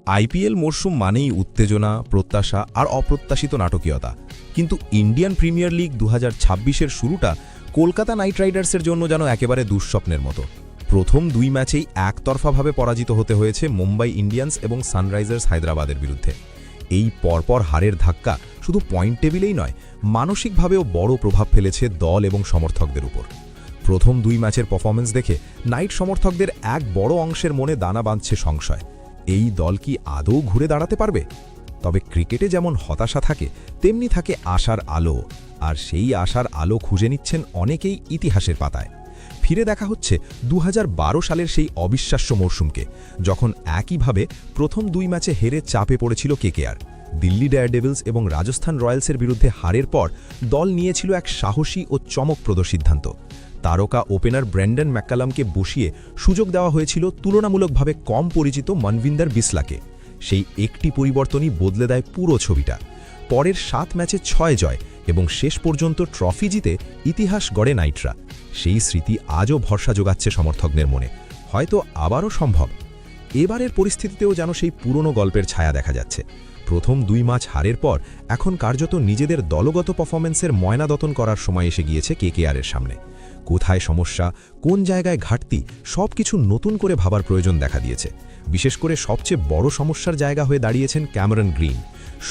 IPL মরশুম মানেই উত্তেজনা, প্রত্যাশা আর অপ্রত্যাশিত নাটকীয়তা। কিন্তু ইন্ডিয়ান প্রিমিয়ার লিগ 2026-এর শুরুটা কলকাতা নাইট রাইডার্সের জন্য যেন একেবারে দুঃস্বপ্নের মতো। প্রথম দুই ম্যাচেই একতরফাভাবে পরাজিত হতে হয়েছে মুম্বাই ইন্ডিয়ান্স এবং সানরাইজার্স হায়দ্রাবাদের বিরুদ্ধে। এই পরপর হারের ধাক্কা শুধু পয়েন্ট টেবিলেই নয়, মানসিকভাবেও বড় প্রভাব ফেলেছে দল এবং সমর্থকদের উপর। প্রথম দুই ম্যাচের পারফরম্যান্স দেখে নাইট সমর্থকদের এক বড় অংশের মনে দানা বাঁধছে সংশয়, এই দল কি আদৌ ঘুরে দাঁড়াতে পারবে? তবে ক্রিকেটে যেমন হতাশা থাকে, তেমনি থাকে আশার আলো, আর সেই আশার আলো খুঁজে নিচ্ছেন অনেকেই ইতিহাসের পাতায়। ফিরে দেখা হচ্ছে 2012 সালের সেই অবিশ্বাস্য মরশুমকে, যখন একইভাবে প্রথম দুই ম্যাচে হেরে চাপে পড়েছিল কেকেআর। দিল্লি ডেয়ারডেভিলস এবং রাজস্থান রয়্যালসের বিরুদ্ধে হারের পর দল নিয়েছিল এক সাহসী ও চমকপ্রদ সিদ্ধান্ত। তারকা ওপেনার ব্র্যান্ডন ম্যাককালামকে বসিয়ে সুযোগ দেওয়া হয়েছিল তুলনামূলকভাবে কম পরিচিত মনভিন্দর বিসলাকে। সেই একটি পরিবর্তনই বদলে দেয় পুরো ছবিটা। পরের 7 ম্যাচে 6 জয় এবং শেষ পর্যন্ত ট্রফি জিতে ইতিহাস গড়ে নাইটরা। সেই স্মৃতি আজও ভরসা যোগাচ্ছে সমর্থকদের মনে, হয়তো আবারও সম্ভব। এবারের পরিস্থিতিতেও যেন সেই পুরনো গল্পের ছায়া দেখা যাচ্ছে। প্রথম দুই ম্যাচ হারের পর এখন কার্যত নিজেদের দলগত পারফরম্যান্সের ময়নাদতন করার সময় এসে গিয়েছে কেকেআরের সামনে। কোথায় সমস্যা, কোন জায়গায় ঘাটতি, সব কিছু নতুন করে ভাবার প্রয়োজন দেখা দিয়েছে। বিশেষ করে সবচেয়ে বড় সমস্যার জায়গা হয়ে দাঁড়িয়েছেন ক্যামেরন গ্রিন।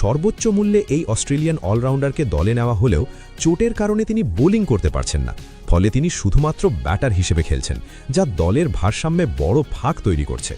সর্বোচ্চ মূল্যে এই অস্ট্রেলিয়ান অলরাউন্ডারকে দলে নেওয়া হলেও চোটের কারণে তিনি বোলিং করতে পারছেন না, ফলে তিনি শুধুমাত্র ব্যাটার হিসেবে খেলছেন, যা দলের ভারসাম্যে বড় ফাঁক তৈরি করছে।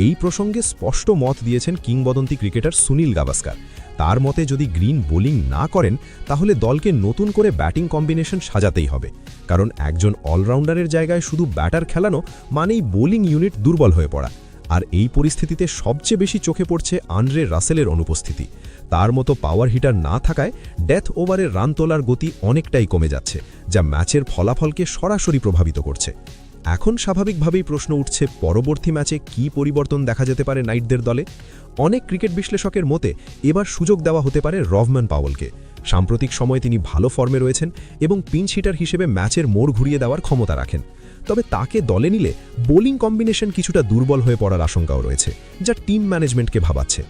এই প্রসঙ্গে স্পষ্ট মত দিয়েছেন কিংবদন্তি ক্রিকেটার সুনীল গাভাস্কার। তার মতে যদি গ্রিন বোলিং না করেন তাহলে দলকে নতুন করে ব্যাটিং কম্বিনেশন সাজাতেই হবে, কারণ একজন অলরাউন্ডারের জায়গায় শুধু ব্যাটার খেলানো মানেই বোলিং ইউনিট দুর্বল হয়ে পড়া। আর এই পরিস্থিতিতে সবচেয়ে বেশি চোখে পড়ছে আন্দ্রে রাসেলের অনুপস্থিতি। তার মতো পাওয়ার হিটার না থাকায় ডেথ ওভারের রান তোলার গতি অনেকটাই কমে যাচ্ছে, যা ম্যাচের ফলাফলকে সরাসরি প্রভাবিত করছে। এখন স্বাভাবিকভাবেই প্রশ্ন উঠছে, পরবর্তী ম্যাচে কী পরিবর্তন দেখা যেতে পারে নাইটদের দলে। অনেক ক্রিকেট বিশ্লেষকের মতে এবার সুযোগ দেওয়া হতে পারে রভম্যান পাওয়েলকে। সাম্প্রতিক সময়ে তিনি ভালো ফর্মে রয়েছেন এবং পিঞ্চ হিটার হিসেবে ম্যাচের মোড় ঘুরিয়ে দেওয়ার ক্ষমতা রাখেন। তবে তাকে দলে নিলে বোলিং কম্বিনেশন কিছুটা দুর্বল হয়ে পড়ার আশঙ্কাও রয়েছে, যা টিম ম্যানেজমেন্টকে ভাবাচ্ছে।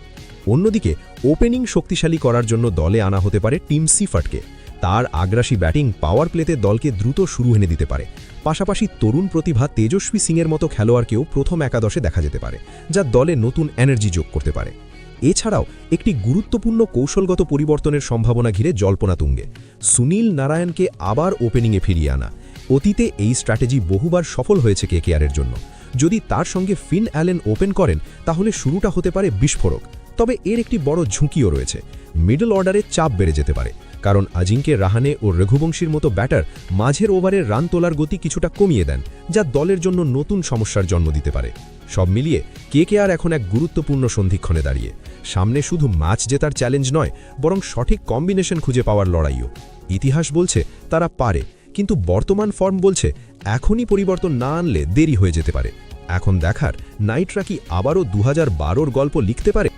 অন্যদিকে ওপেনিং শক্তিশালী করার জন্য দলে আনা হতে পারে টিম সিফার্টকে। তার আগ্রাসী ব্যাটিং পাওয়ার প্লেতে দলকে দ্রুত শুরু এনে দিতে পারে। পাশাপাশি তরুণ প্রতিভা তেজস্বী সিংয়ের মতো খেলোয়াড়কেও প্রথম একাদশে দেখা যেতে পারে, যা দলে নতুন এনার্জি যোগ করতে পারে। এছাড়াও একটি গুরুত্বপূর্ণ কৌশলগত পরিবর্তনের সম্ভাবনা ঘিরে জল্পনা তুঙ্গে সুনীল নারায়ণকে আবার ওপেনিংয়ে ফিরিয়ে আনা। অতীতে এই স্ট্র্যাটেজি বহুবার সফল হয়েছে কেকেআরের জন্য। যদি তার সঙ্গে ফিন অ্যালেন ওপেন করেন তাহলে শুরুটা হতে পারে বিস্ফোরক। তবে এর একটি বড় ঝুঁকিও রয়েছে, মিডল অর্ডারে চাপ বেড়ে যেতে পারে, কারণ আজিঙ্কে রাহানে ও রঘুবংশীর মতো ব্যাটার মাঝের ওভারের রান তোলার গতি কিছুটা কমিয়ে দেন, যা দলের জন্য নতুন সমস্যার জন্ম দিতে পারে। সব মিলিয়ে কেকেআর এখন এক গুরুত্বপূর্ণ সন্ধিক্ষণে দাঁড়িয়ে। সামনে শুধু ম্যাচ জেতার চ্যালেঞ্জ নয়, বরং সঠিক কম্বিনেশন খুঁজে পাওয়ার লড়াইও। ইতিহাস বলছে তারা পারে, কিন্তু বর্তমান ফর্ম বলছে এখনই পরিবর্তন না আনলে দেরি হয়ে যেতে পারে। এখন দেখার নাইটরা কি আবারও 2012-র গল্প লিখতে পারে।